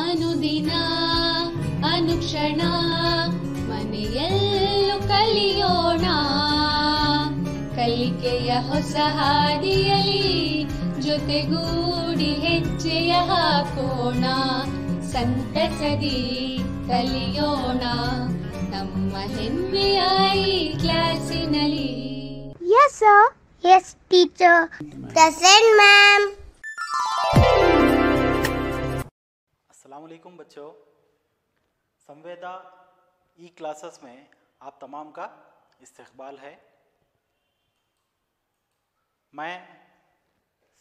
ಅನುದಿನ ಅನುಕ್ಷಣ ಮನೆಯಲ್ಲೂ ಕಲಿಯೋಣ, ಕಲಿಕೆಯ ಹೊಸ ಹಾದಿಯಲಿ ಜೊತೆಗೂಡಿ ಹೆಜ್ಜೆಯ ಹಾಕೋಣ, ಸಂತಸದಿ ಕಲಿಯೋಣ ನಮ್ಮ ಹೆಮ್ಮೆಯ ಈ ಕ್ಲಾಸಿನಲ್ಲಿ. Yes sir. Yes teacher. Present ma'am. अस्सलामुअलैकुम बच्चों, संवेदा ई क्लासेस में आप तमाम का इस्तकबाल है। मैं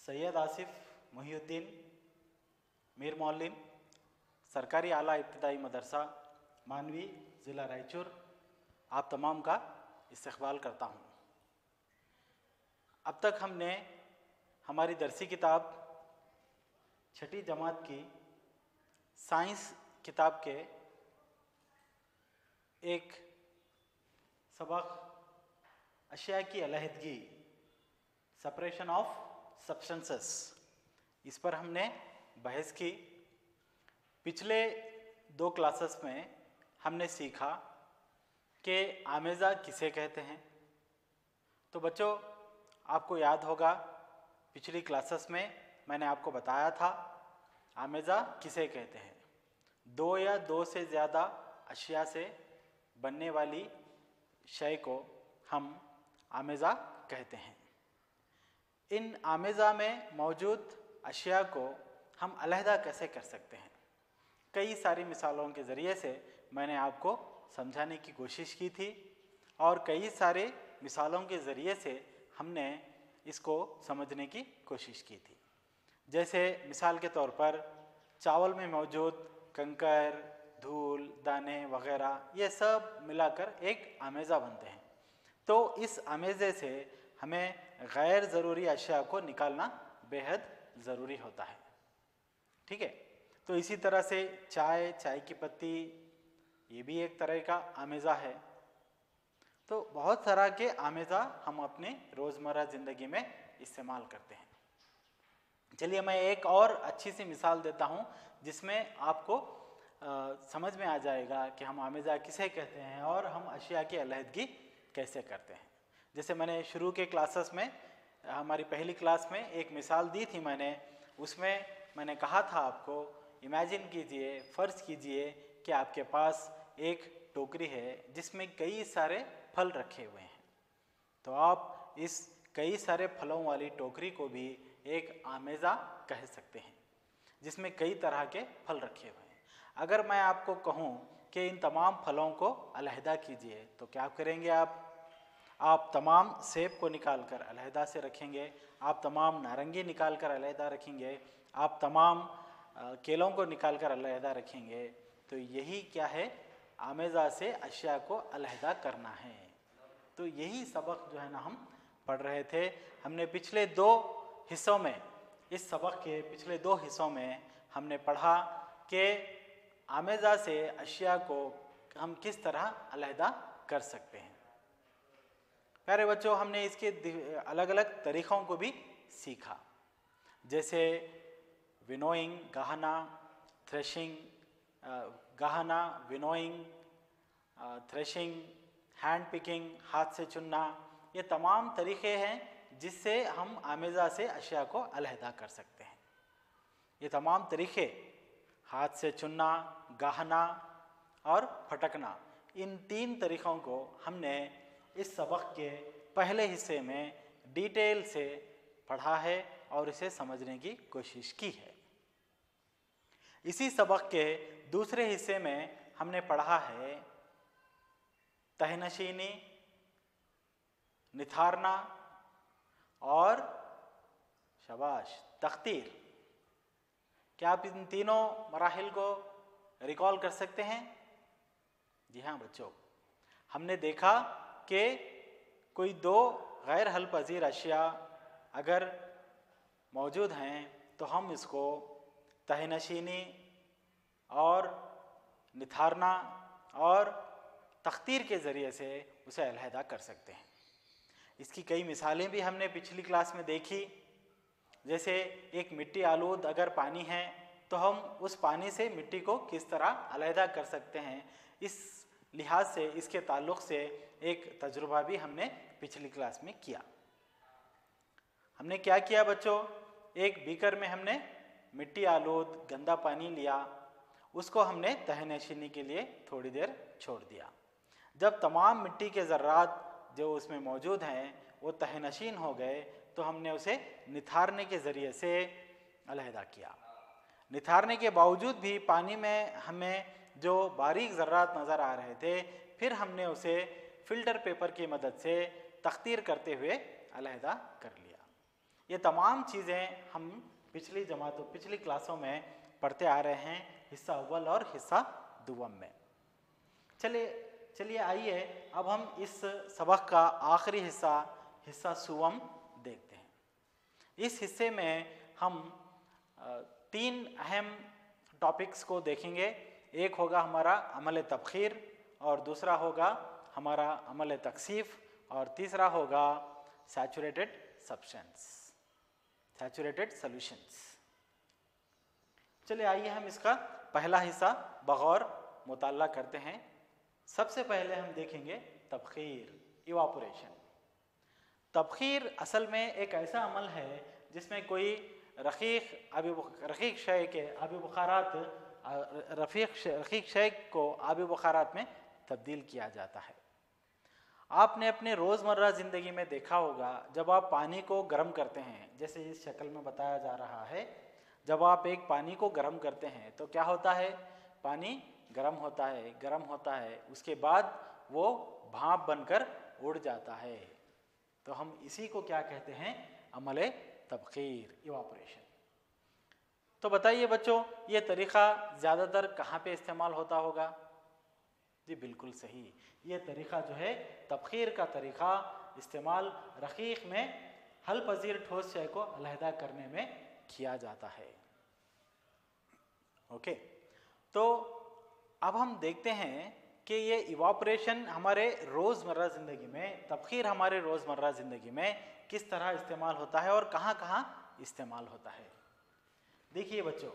सैयद आसिफ मोहिउद्दीन मीर मौलिम, सरकारी आला इब्तिदाई मदरसा मानवी, ज़िला रायचूर, आप तमाम का इस्तकबाल करता हूँ। अब तक हमने हमारी दरसी किताब छठी जमात की साइंस किताब के एक सबक अशिया की अलहदगी, सेपरेशन ऑफ सब्सटेंसेस, इस पर हमने बहस की। पिछले 2 क्लासेस में हमने सीखा कि आमेज़ा किसे कहते हैं। तो बच्चों, आपको याद होगा पिछली क्लासेस में मैंने आपको बताया था आमेज़ा किसे कहते हैं। 2 या 2 से ज़्यादा अशिया से बनने वाली शय को हम आमेज़ा कहते हैं। इन आमेज़ा में मौजूद अशिया को हम अलहदा कैसे कर सकते हैं, कई सारी मिसालों के ज़रिए से मैंने आपको समझाने की कोशिश की थी और कई सारे मिसालों के ज़रिए से हमने इसको समझने की कोशिश की थी। जैसे मिसाल के तौर पर चावल में मौजूद कंकर, धूल, दाने वगैरह, ये सब मिलाकर एक आमेज़ा बनते हैं। तो इस आमेज़े से हमें गैर ज़रूरी अशिया को निकालना बेहद ज़रूरी होता है। ठीक है, तो इसी तरह से चाय की पत्ती, ये भी एक तरह का आमेज़ा है। तो बहुत तरह के आमेज़ा हम अपने रोज़मर्रा ज़िंदगी में इस्तेमाल करते हैं। चलिए मैं एक और अच्छी सी मिसाल देता हूँ जिसमें आपको समझ में आ जाएगा कि हम आमेज़ा किसे कहते हैं और हम अशिया की अलहदगी कैसे करते हैं। जैसे मैंने शुरू के क्लासेस में, हमारी पहली क्लास में एक मिसाल दी थी मैंने, उसमें मैंने कहा था आपको, इमेजिन कीजिए, फ़र्ज़ कीजिए कि आपके पास एक टोकरी है जिसमें कई सारे फल रखे हुए हैं। तो आप इस कई सारे फलों वाली टोकरी को भी एक आमेज़ा कह सकते हैं जिसमें कई तरह के फल रखे हुए हैं। अगर मैं आपको कहूँ कि इन तमाम फलों को अलहदा कीजिए तो क्या करेंगे आप तमाम सेब को निकाल कर अलहदा से रखेंगे, आप तमाम नारंगी निकाल कर अलहदा रखेंगे, आप तमाम केलों को निकाल कर अलहदा रखेंगे। तो यही क्या है, आमेज़ा से अशिया को अलहदा करना है। तो यही सबक जो है ना हम पढ़ रहे थे। हमने पिछले 2 हिस्सों में, इस सबक के पिछले 2 हिस्सों में हमने पढ़ा कि आमेज़ा से अशिया को हम किस तरह अलहदा कर सकते हैं। प्यारे बच्चों, हमने इसके अलग अलग तरीक़ों को भी सीखा, जैसे विनोइंग, गहना, थ्रेशिंग, गहना, विनोइंग, थ्रेशिंग, हैंड पिकिंग, हाथ से चुनना, ये तमाम तरीक़े हैं जिससे हम आमेज़ा से अशिया को अलहदा कर सकते हैं। ये तमाम तरीक़े, हाथ से चुनना, गहना और फटकना, इन 3 तरीक़ों को हमने इस सबक के पहले हिस्से में डिटेल से पढ़ा है और इसे समझने की कोशिश की है। इसी सबक के दूसरे हिस्से में हमने पढ़ा है तहनशीनी, निथारना और शाबाश तख्तीर। क्या आप इन तीनों मराहिल को रिकॉल कर सकते हैं? जी हाँ बच्चों, हमने देखा कि कोई 2 गैर हल पजीर अशिया अगर मौजूद हैं तो हम इसको तहनशीनी और निथारना और तख्तीर के ज़रिए से उसे अलहदा कर सकते हैं। इसकी कई मिसालें भी हमने पिछली क्लास में देखी। जैसे एक मिट्टी आलूद अगर पानी है तो हम उस पानी से मिट्टी को किस तरह अलहदा कर सकते हैं, इस लिहाज से, इसके ताल्लुक़ से एक तजुर्बा भी हमने पिछली क्लास में किया। हमने क्या किया बच्चों, एक बीकर में हमने मिट्टी आलूद गंदा पानी लिया, उसको हमने तहनशीनी के लिए थोड़ी देर छोड़ दिया। जब तमाम मिट्टी के ज़र्रात जो उसमें मौजूद हैं वो तहनशीन हो गए तो हमने उसे निथारने के ज़रिए से अलहदा किया। निथारने के बावजूद भी पानी में हमें जो बारीक ज़र्रात नज़र आ रहे थे, फिर हमने उसे फ़िल्टर पेपर की मदद से तख्तीर करते हुए अलहदा कर लिया। ये तमाम चीज़ें हम पिछली क्लासों में पढ़ते आ रहे हैं, हिस्सा अव्वल और हिस्सा दुवम में। चलिए आइए अब हम इस सबक का आखिरी हिस्सा सुवम देखते हैं। इस हिस्से में हम 3 अहम टॉपिक्स को देखेंगे। एक होगा हमारा अमल तबखीर, और दूसरा होगा हमारा अमल तकसीफ, और तीसरा होगा सैचुरेटेड सॉल्यूशंस। चलिए आइए हम इसका पहला हिस्सा बगौर मुताल्ला करते हैं। सबसे पहले हम देखेंगे तबखीर, इवापोरेशन। तबखीर असल में एक ऐसा अमल है जिसमें कोई रकीक शय के आबी बुखारात रकीक शय को आबी बुखारात में तब्दील किया जाता है। आपने अपने रोज़मर्रा ज़िंदगी में देखा होगा, जब आप पानी को गर्म करते हैं, जैसे इस शक्ल में बताया जा रहा है, जब आप एक पानी को गर्म करते हैं तो क्या होता है, पानी गर्म होता है, उसके बाद वो भाप बनकर उड़ जाता है। तो हम इसी को क्या कहते हैं, अमले तबखीर, इवापोरेशन। तो बताइए बच्चों, ये तरीक़ा ज़्यादातर कहाँ पे इस्तेमाल होता होगा? जी बिल्कुल सही, ये तरीक़ा जो है तबखीर का तरीक़ा इस्तेमाल रक़ीक़ में हल पज़ीर ठोस शय को अलहदा करने में किया जाता है। ओके, तो अब हम देखते हैं कि ये इवापोरेशन हमारे रोज़मर्रा ज़िंदगी में, तबखीर हमारे रोज़मर्रा ज़िंदगी में किस तरह इस्तेमाल होता है और कहाँ कहाँ इस्तेमाल होता है। देखिए बच्चों,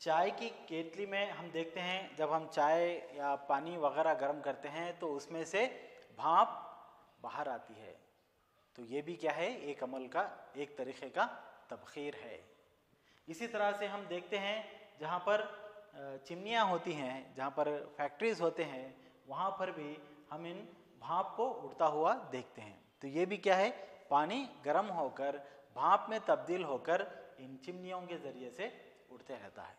चाय की केतली में हम देखते हैं, जब हम चाय या पानी वगैरह गर्म करते हैं तो उसमें से भाप बाहर आती है। तो ये भी क्या है, एक अमल का, एक तरीक़े का तबखीर है। इसी तरह से हम देखते हैं जहाँ पर चिमनियाँ होती हैं, जहाँ पर फैक्ट्रीज़ होते हैं, वहाँ पर भी हम इन भाप को उड़ता हुआ देखते हैं। तो ये भी क्या है, पानी गर्म होकर भाप में तब्दील होकर इन चिमनियों के ज़रिए से उड़ते रहता है।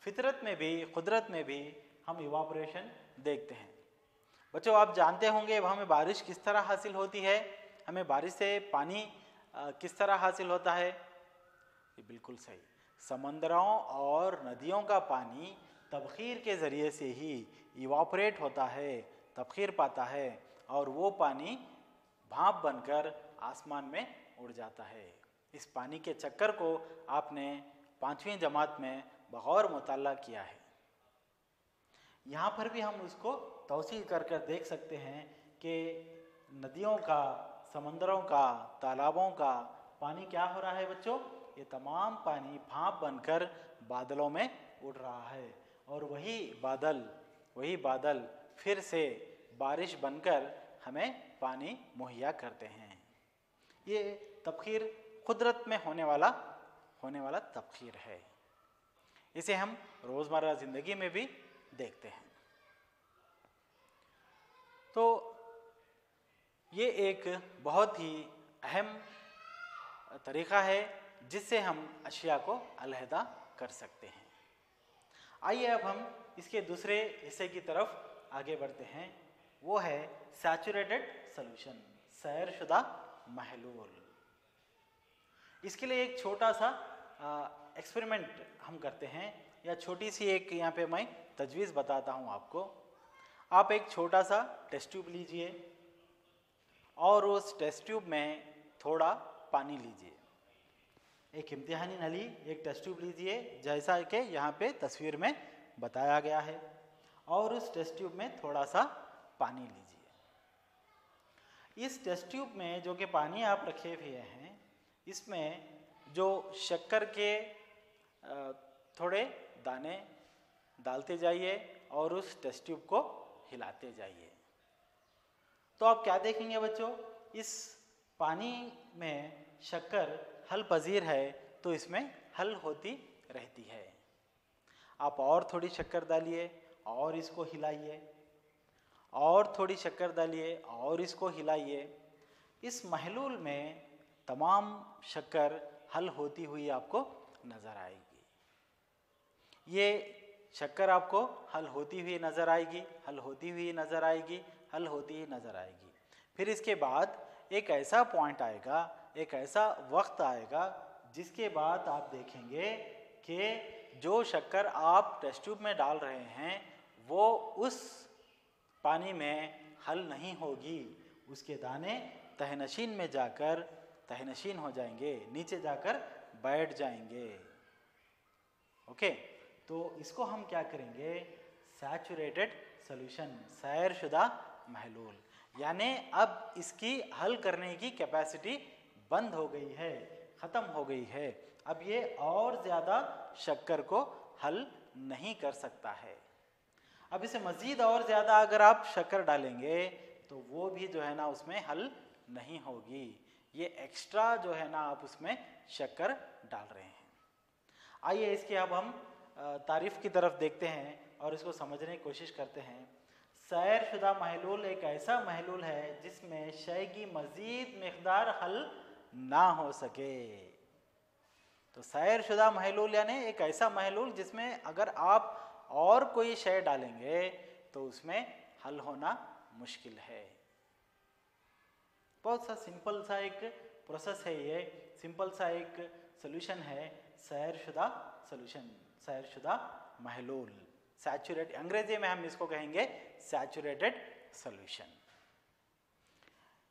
फितरत में भी, कुदरत में भी हम इवापोरेशन देखते हैं। बच्चों आप जानते होंगे हमें बारिश किस तरह हासिल होती है, हमें बारिश से पानी किस तरह हासिल होता है। ये बिल्कुल सही, समंदरों और नदियों का पानी तबखीर के ज़रिए से ही इवापोरेट होता है, तबखीर पाता है, और वो पानी भाप बनकर आसमान में उड़ जाता है। इस पानी के चक्कर को आपने 5वीं जमात में बगौर मुताल्ला किया है। यहाँ पर भी हम उसको तौसील कर कर देख सकते हैं कि नदियों का, समंदरों का, तालाबों का पानी क्या हो रहा है बच्चों, ये तमाम पानी भाप बनकर बादलों में उड़ रहा है, और वही बादल फिर से बारिश बनकर हमें पानी मुहैया करते हैं। ये तबखीर कुदरत में होने वाला तबखीर है। इसे हम रोज़मर्रा ज़िंदगी में भी देखते हैं। तो ये एक बहुत ही अहम तरीक़ा है जिससे हम अशिया को अलहदा कर सकते हैं। आइए अब हम इसके दूसरे हिस्से की तरफ आगे बढ़ते हैं, वो है सैचुरेटेड सॉल्यूशन, सैरशुदा महलूल। इसके लिए एक छोटा सा एक्सपेरिमेंट हम करते हैं, या छोटी सी एक यहाँ पे मैं तजवीज़ बताता हूँ आपको। आप एक छोटा सा टेस्ट ट्यूब लीजिए और उस टेस्ट ट्यूब में थोड़ा पानी लीजिए। एक इम्तिहानी नली, एक टेस्ट ट्यूब लीजिए जैसा कि यहाँ पे तस्वीर में बताया गया है, और उस टेस्ट ट्यूब में थोड़ा सा पानी लीजिए। इस टेस्ट ट्यूब में जो कि पानी आप रखे हुए हैं, इसमें जो शक्कर के थोड़े दाने डालते जाइए और उस टेस्ट ट्यूब को हिलाते जाइए। तो आप क्या देखेंगे बच्चों, इस पानी में शक्कर हल पजीर है तो इसमें हल होती रहती है। आप और थोड़ी शक्कर डालिए और इसको हिलाइए, और थोड़ी शक्कर डालिए और इसको हिलाइए। इस महलूल में तमाम शक्कर हल होती हुई आपको नज़र आएगी। ये शक्कर आपको हल होती हुई नज़र आएगी, हल होती हुई नज़र आएगी, हल होती हुई नज़र आएगी। फिर इसके बाद एक ऐसा पॉइंट आएगा, एक ऐसा वक्त आएगा जिसके बाद आप देखेंगे कि जो शक्कर आप टेस्ट ट्यूब में डाल रहे हैं वो उस पानी में हल नहीं होगी, उसके दाने तहनशीन में जाकर तहनशीन हो जाएंगे, नीचे जाकर बैठ जाएंगे। ओके, तो इसको हम क्या करेंगे, सैचुरेटेड सॉल्यूशन, सैर शुदा महलूल, यानी अब इसकी हल करने की कैपेसिटी बंद हो गई है, ख़त्म हो गई है। अब ये और ज़्यादा शक्कर को हल नहीं कर सकता है। अब इसे मज़ीद और ज़्यादा अगर आप शक्कर डालेंगे तो वो भी जो है ना उसमें हल नहीं होगी। ये एक्स्ट्रा जो है ना आप उसमें शक्कर डाल रहे हैं। आइए इसकी अब हम तारीफ़ की तरफ देखते हैं और इसको समझने की कोशिश करते हैं। सैर शुदा महलूल एक ऐसा महलूल है जिसमें शय की मज़ीद मिक़दार हल ना हो सके। तो सैर शुदा महलूल यानी एक ऐसा महलूल जिसमें अगर आप और कोई शय डालेंगे तो उसमें हल होना मुश्किल है। बहुत सा सिंपल सा एक प्रोसेस है, ये सिंपल सा एक सोल्यूशन है, सैर शुदा सोल्यूशन, सैर शुदा महलूल, सैचुरेट, अंग्रेजी में हम इसको कहेंगे सैचुरेटेड सोल्यूशन।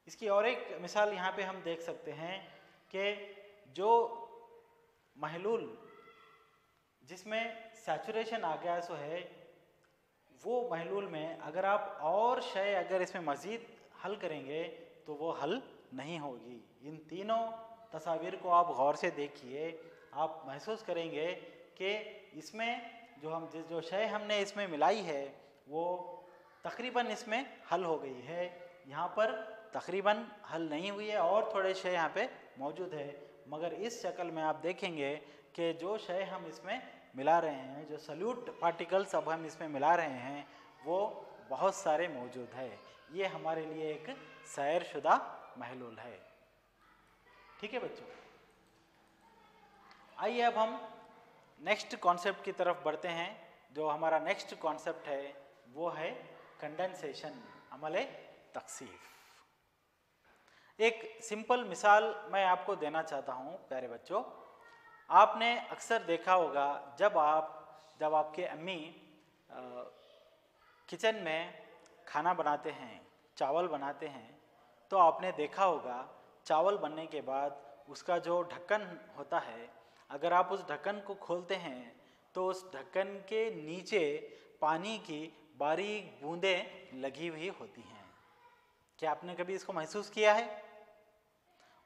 इसकी और एक मिसाल यहाँ पे हम देख सकते हैं कि जो महलूल जिसमें सैचुरेशन आ गया सो है, वो महलूल में अगर आप और शय अगर इसमें मज़ीद हल करेंगे तो वो हल नहीं होगी। इन तीनों तस्वीर को आप गौर से देखिए, आप महसूस करेंगे कि इसमें जो शय हमने इसमें मिलाई है वो तकरीबन इसमें हल हो गई है, यहाँ पर तकरीबन हल नहीं हुई है और थोड़े शय यहाँ पे मौजूद है। मगर इस शक्ल में आप देखेंगे कि जो शय हम इसमें मिला रहे हैं, जो सल्यूट पार्टिकल्स अब हम इसमें मिला रहे हैं, वो बहुत सारे मौजूद है। ये हमारे लिए एक सैर शुदा महलूल है। ठीक है बच्चों, आइए अब हम नेक्स्ट कॉन्सेप्ट की तरफ बढ़ते हैं। जो हमारा नेक्स्ट कॉन्सेप्ट है वो है कंडेंसेशन, अमले तकसीफ। एक सिंपल मिसाल मैं आपको देना चाहता हूँ प्यारे बच्चों। आपने अक्सर देखा होगा जब आपके अम्मी किचन में खाना बनाते हैं, चावल बनाते हैं, तो आपने देखा होगा चावल बनने के बाद उसका जो ढक्कन होता है, अगर आप उस ढक्कन को खोलते हैं तो उस ढक्कन के नीचे पानी की बारीक बूंदें लगी हुई होती हैं। क्या आपने कभी इसको महसूस किया है?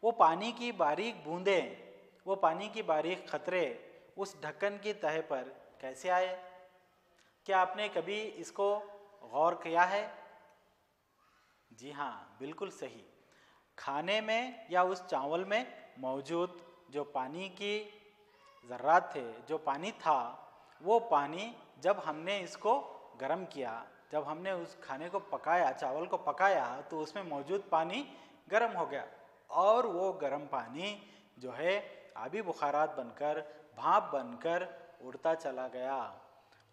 वो पानी की बारीक बूंदें, वो पानी की बारीक खतरे उस ढक्कन की तह पर कैसे आए? क्या आपने कभी इसको गौर किया है? जी हाँ, बिल्कुल सही। खाने में या उस चावल में मौजूद जो पानी की ज़र्रात थे, जो पानी था, वो पानी जब हमने इसको गर्म किया, जब हमने उस खाने को पकाया, चावल को पकाया, तो उसमें मौजूद पानी गर्म हो गया और वो गर्म पानी जो है आबी बुखारात बनकर, भाप बनकर उड़ता चला गया।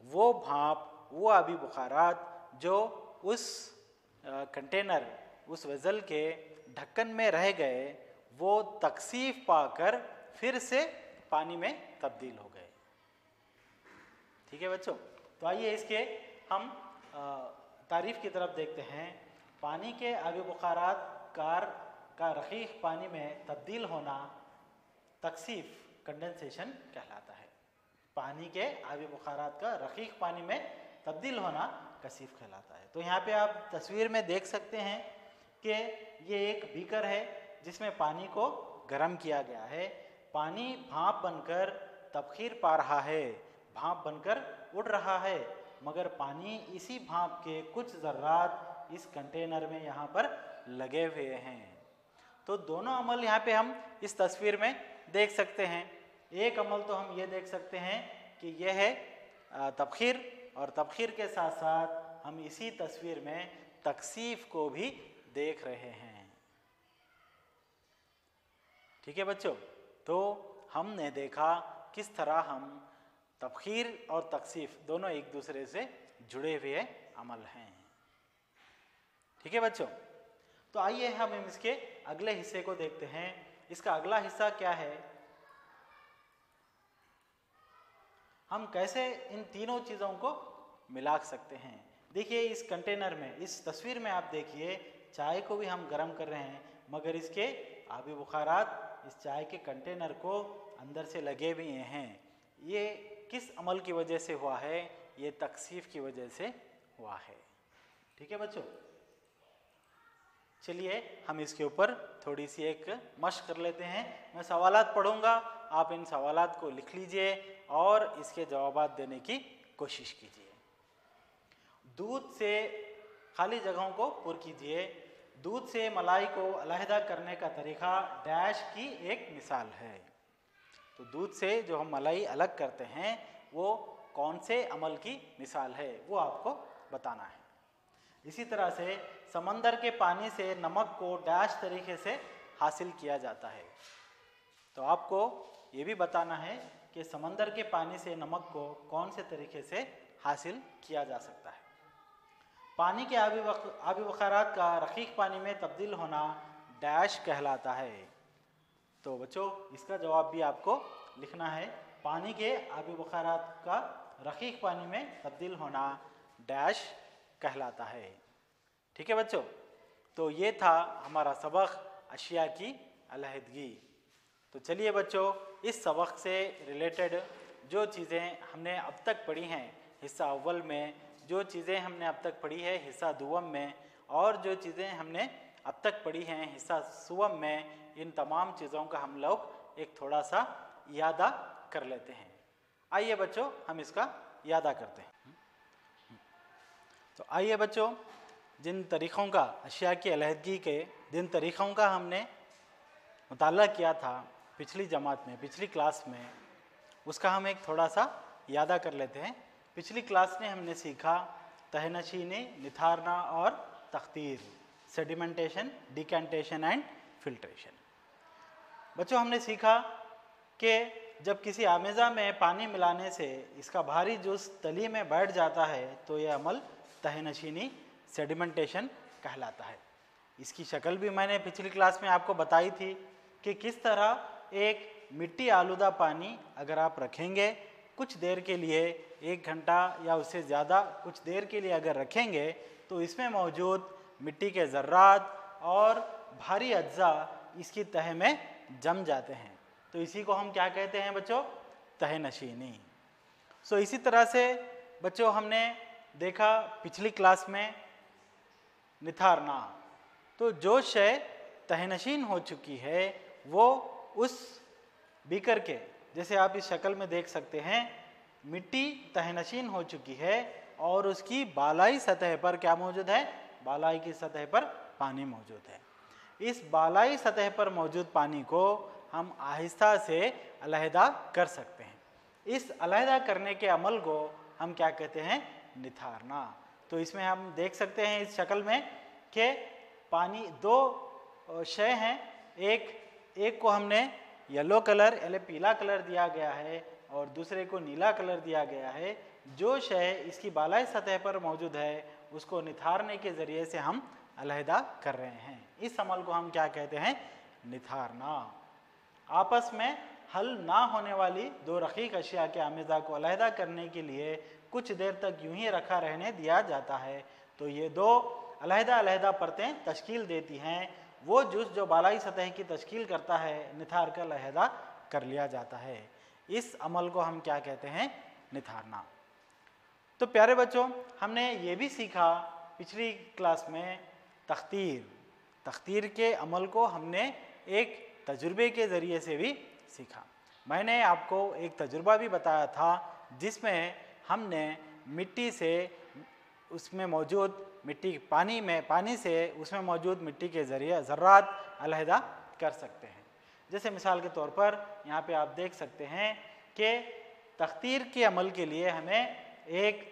वो भाप, वो आबी बुखारात जो उस कंटेनर, उस वेज़ल के ढक्कन में रह गए, वो तकसीफ पाकर फिर से पानी में तब्दील हो गए। ठीक है बच्चों, तो आइए इसके हम तारीफ़ की तरफ देखते हैं। पानी के आबी बुखारात का रक़ीक़ पानी में तब्दील होना तकसीफ, कंडेंसेशन कहलाता है। पानी के आबी बुखारात का रक़ीक़ पानी में तब्दील होना कसीफ कहलाता है। तो यहाँ पे आप तस्वीर में देख सकते हैं कि ये एक बीकर है जिसमें पानी को गर्म किया गया है। पानी भाप बनकर तबखीर पा रहा है, भाप बनकर उड़ रहा है, मगर पानी इसी भाप के कुछ ज़र्रात इस कंटेनर में यहाँ पर लगे हुए हैं। तो दोनों अमल यहाँ पे हम इस तस्वीर में देख सकते हैं। एक अमल तो हम ये देख सकते हैं कि यह है तबखीर, और तबखीर के साथ साथ हम इसी तस्वीर में तकसीफ को भी देख रहे हैं। ठीक है बच्चों, तो हमने देखा किस तरह हम तबखीर और तकसीफ दोनों एक दूसरे से जुड़े हुए अमल हैं। ठीक है बच्चों, तो आइए हम इसके अगले हिस्से को देखते हैं। इसका अगला हिस्सा क्या है, हम कैसे इन तीनों चीज़ों को मिला सकते हैं। देखिए इस कंटेनर में, इस तस्वीर में आप देखिए चाय को भी हम गर्म कर रहे हैं, मगर इसके आबी बुखारात इस चाय के कंटेनर को अंदर से लगे भी हैं। ये किस अमल की वजह से हुआ है, ये तकसीफ की वजह से हुआ है। ठीक है बच्चों, चलिए हम इसके ऊपर थोड़ी सी एक मशक कर लेते हैं। मैं सवालात पढ़ूंगा, आप इन सवालात को लिख लीजिए और इसके जवाबात देने की कोशिश कीजिए। दूध से खाली जगहों को पुर कीजिए। दूध से मलाई को अलहदा करने का तरीका डैश की एक मिसाल है। तो दूध से जो हम मलाई अलग करते हैं वो कौन से अमल की मिसाल है, वो आपको बताना है। इसी तरह से समंदर के पानी से नमक को डैश तरीके से हासिल किया जाता है। तो आपको ये भी बताना है कि समंदर के पानी से नमक को कौन से तरीके से हासिल किया जा सकता है। पानी के आबी बुखारात का रकीक पानी में तब्दील होना डैश कहलाता है। तो बच्चों इसका जवाब भी आपको लिखना है। पानी के आबी बुखारात का रकीक पानी में तब्दील होना डैश कहलाता है। ठीक है बच्चों, तो ये था हमारा सबक अशिया की अलहदगी। तो चलिए बच्चों, इस सबक से रिलेटेड जो चीज़ें हमने अब तक पढ़ी हैं हिस्सा अव्वल में, जो चीज़ें हमने अब तक पढ़ी है हिस्सा दुवम में, और जो चीज़ें हमने अब तक पढ़ी हैं हिस्सा सुवम में, इन तमाम चीज़ों का हम लोग एक थोड़ा सा यादा कर लेते हैं। आइए बच्चों हम इसका यादा करते हैं। तो आइए बच्चों, जिन तरीक़ों का अशिया की अलहदगी के जिन तरीक़ों का हमने मुताला किया था पिछली जमात में, पिछली क्लास में, उसका हम एक थोड़ा सा यादा कर लेते हैं। पिछली क्लास में हमने सीखा तहनशीनी, निथारना और तख्तीर, सेडिमेंटेशन, डिकेंटेशन एंड फिल्ट्रेशन। बच्चों हमने सीखा कि जब किसी आमेज़ा में पानी मिलाने से इसका भारी जूस तली में बैठ जाता है तो यह अमल तहनशीनी, सेडिमेंटेशन कहलाता है। इसकी शक्ल भी मैंने पिछली क्लास में आपको बताई थी कि किस तरह एक मिट्टी आलूदा पानी अगर आप रखेंगे कुछ देर के लिए, 1 घंटा या उससे ज़्यादा कुछ देर के लिए अगर रखेंगे, तो इसमें मौजूद मिट्टी के ज़र्रात और भारी अज्जा इसकी तह में जम जाते हैं। तो इसी को हम क्या कहते हैं बच्चों, तहनशीनी। सो इसी तरह से बच्चों हमने देखा पिछली क्लास में निथारना। तो जो शय तहनशीन हो चुकी है वो उस बीकर के, जैसे आप इस शक्ल में देख सकते हैं, मिट्टी तहनशीन हो चुकी है और उसकी बालाई सतह पर क्या मौजूद है, बालाई की सतह पर पानी मौजूद है। इस बालाई सतह पर मौजूद पानी को हम आहिस्ता से अलहदा कर सकते हैं। इस अलहदा करने के अमल को हम क्या कहते हैं, निथारना। तो इसमें हम देख सकते हैं इस शक्ल में कि पानी दो शय हैं, एक को हमने येलो कलर यानी पीला कलर दिया गया है और दूसरे को नीला कलर दिया गया है। जो शय इसकी बालाई सतह पर मौजूद है उसको निथारने के ज़रिए से हम अलहदा कर रहे हैं। इस अमल को हम क्या कहते हैं, निथारना। आपस में हल ना होने वाली दो रकीक अशिया के आमेज़ा को अलहदा करने के लिए कुछ देर तक यूं ही रखा रहने दिया जाता है। तो ये दो अलहदा अलहदा परतें तश्कील देती हैं। वो जूस जो बालाई सतह की तश्कील करता है, निथार कर अलहदा कर लिया जाता है। इस अमल को हम क्या कहते हैं, निथारना। तो प्यारे बच्चों, हमने ये भी सीखा पिछली क्लास में तख्तीर के अमल को हमने एक तजुर्बे के ज़रिए से भी सीखा। मैंने आपको एक तजुर्बा भी बताया था जिसमें हमने मिट्टी से उसमें मौजूद मिट्टी पानी से उसमें मौजूद मिट्टी के ज़रिए ज़र्रात अलहदा कर सकते हैं। जैसे मिसाल के तौर पर यहाँ पे आप देख सकते हैं कि तख्तीर के अमल के लिए हमें एक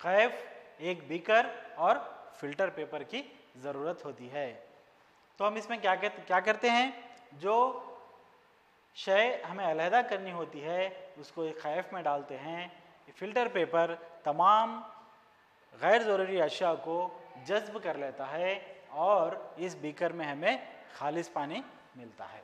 कैफ, एक बीकर और फिल्टर पेपर की ज़रूरत होती है। तो हम इसमें क्या करते हैं, जो शय हमें अलहदा करनी होती है उसको एक कैफ में डालते हैं। फिल्टर पेपर तमाम गैर ज़रूरी अशिया को जज्ब कर लेता है और इस बीकर में हमें खालिस पानी मिलता है।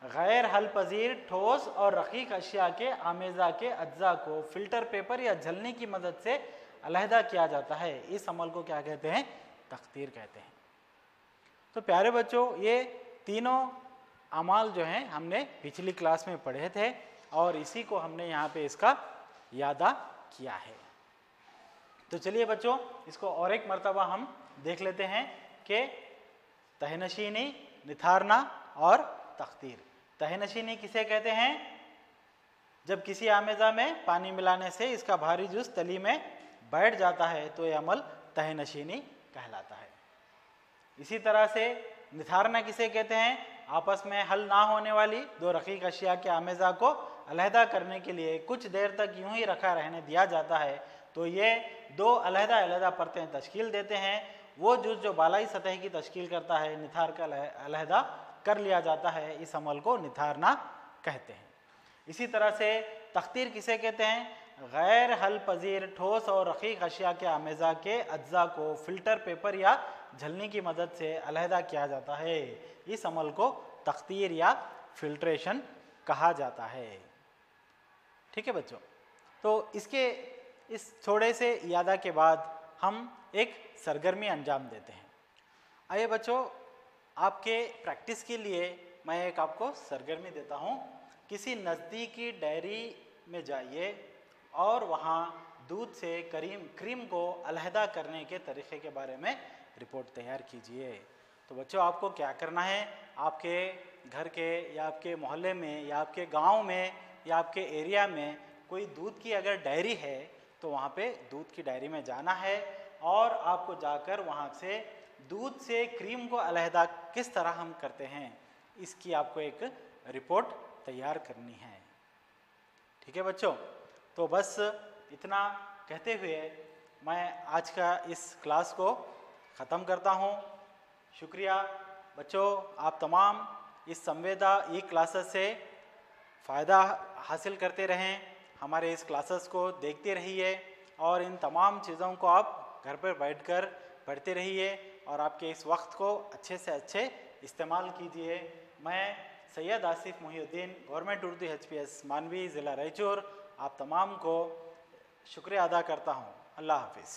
गैर हल पजीर ठोस और रकीक अशिया के आमेज़ा के अज्जा को फिल्टर पेपर या झलनी की मदद से अलहदा किया जाता है। इस अमल को क्या कहते हैं, तख्तीर कहते हैं। तो प्यारे बच्चों, ये तीनों अमाल जो हैं हमने पिछली क्लास में पढ़े थे और इसी को हमने यहाँ पे इसका यादा किया है। तो चलिए बच्चों, इसको और एक मर्तबा हम देख लेते हैं कि तहनशीनी, निथारना और तख्तीर। तहनशीनी किसे कहते हैं, जब किसी आमेज़ा में पानी मिलाने से इसका भारी जुज़ तली में बैठ जाता है तो यह अमल तहनशीनी कहलाता है। इसी तरह से निथारना किसे कहते हैं, आपस में हल ना होने वाली दो रकीक अशिया के आमेज़ा को अलहदा करने के लिए कुछ देर तक यूं ही रखा रहने दिया जाता है तो ये दो अलहदा अलहदा परतें तश्कील देते हैं। वो जुज़ जो बालाई सतह की तश्कील करता है निथार का अलहदा कर लिया जाता है। इस अमल को निथारना कहते हैं। इसी तरह से तख्तीर किसे कहते हैं, गैर हल पजीर ठोस और रकीक अशिया के आमेज़ा के अज्जा को फिल्टर पेपर या झलनी की मदद से अलहदा किया जाता है। इस अमल को तख्तीर या फिल्ट्रेशन कहा जाता है। ठीक है बच्चों, तो इसके इस थोड़े से यादा के बाद हम एक सरगर्मी अंजाम देते हैं। आइए बच्चों, आपके प्रैक्टिस के लिए मैं एक आपको सरगर्मी देता हूँ। किसी नज़दीकी डेयरी में जाइए और वहाँ दूध से क्रीम को अलहदा करने के तरीक़े के बारे में रिपोर्ट तैयार कीजिए। तो बच्चों, आपको क्या करना है, आपके घर के या आपके मोहल्ले में या आपके गांव में या आपके एरिया में कोई दूध की अगर डायरी है तो वहाँ पे दूध की डायरी में जाना है और आपको जाकर वहाँ से दूध से क्रीम को अलहदा किस तरह हम करते हैं इसकी आपको एक रिपोर्ट तैयार करनी है। ठीक है बच्चों, तो बस इतना कहते हुए मैं आज का इस क्लास को ख़त्म करता हूँ। शुक्रिया बच्चों, आप तमाम इस संवेदा ई क्लासेस से फ़ायदा हासिल करते रहें। हमारे इस क्लासेस को देखते रहिए और इन तमाम चीज़ों को आप घर पर बैठकर पढ़ते रहिए और आपके इस वक्त को अच्छे से अच्छे इस्तेमाल कीजिए। मैं सैयद आसिफ मोहिउद्दीन, गवर्नमेंट उर्दू HPS मानवी, ज़िला रायचूर, आप तमाम को शुक्रिया अदा करता हूँ। अल्लाह हाफिज़।